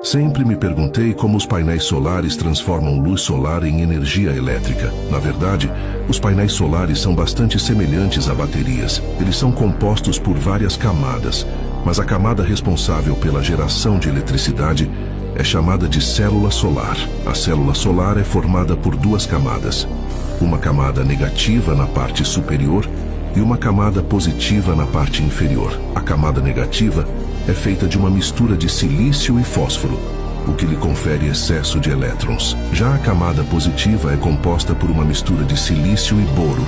Sempre me perguntei como os painéis solares transformam luz solar em energia elétrica. Na verdade, os painéis solares são bastante semelhantes a baterias. Eles são compostos por várias camadas, mas a camada responsável pela geração de eletricidade é chamada de célula solar. A célula solar é formada por duas camadas, uma camada negativa na parte superior e uma camada positiva na parte inferior. A camada negativa é feita de uma mistura de silício e fósforo, o que lhe confere excesso de elétrons. Já a camada positiva é composta por uma mistura de silício e boro,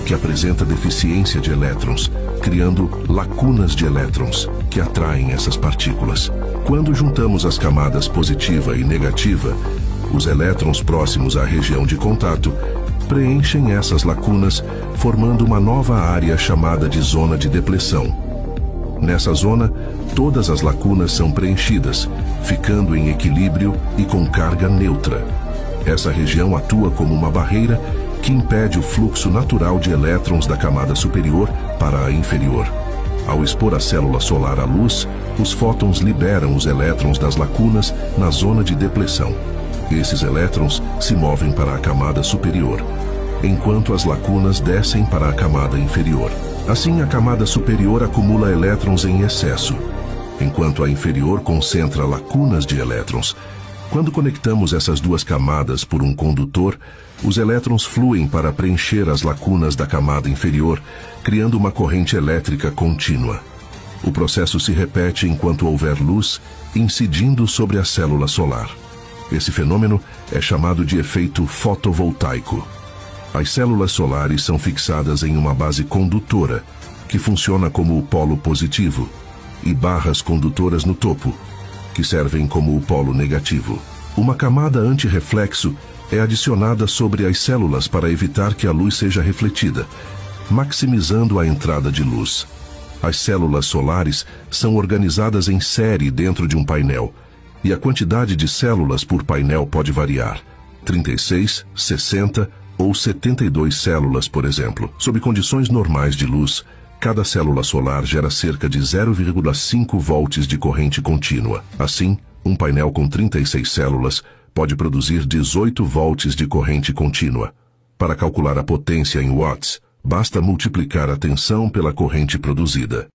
que apresenta deficiência de elétrons, criando lacunas de elétrons, que atraem essas partículas. Quando juntamos as camadas positiva e negativa, os elétrons próximos à região de contato preenchem essas lacunas, formando uma nova área chamada de zona de depleção. Nessa zona, todas as lacunas são preenchidas, ficando em equilíbrio e com carga neutra. Essa região atua como uma barreira que impede o fluxo natural de elétrons da camada superior para a inferior. Ao expor a célula solar à luz, os fótons liberam os elétrons das lacunas na zona de depleção. Esses elétrons se movem para a camada superior, enquanto as lacunas descem para a camada inferior. Assim, a camada superior acumula elétrons em excesso, enquanto a inferior concentra lacunas de elétrons. Quando conectamos essas duas camadas por um condutor, os elétrons fluem para preencher as lacunas da camada inferior, criando uma corrente elétrica contínua. O processo se repete enquanto houver luz incidindo sobre a célula solar. Esse fenômeno é chamado de efeito fotovoltaico. As células solares são fixadas em uma base condutora, que funciona como o polo positivo, e barras condutoras no topo, que servem como o polo negativo. Uma camada antirreflexo é adicionada sobre as células para evitar que a luz seja refletida, maximizando a entrada de luz. As células solares são organizadas em série dentro de um painel, e a quantidade de células por painel pode variar: 36, 60 ou 72 células, por exemplo. Sob condições normais de luz, cada célula solar gera cerca de 0,5 volts de corrente contínua. Assim, um painel com 36 células pode produzir 18 volts de corrente contínua. Para calcular a potência em watts, basta multiplicar a tensão pela corrente produzida.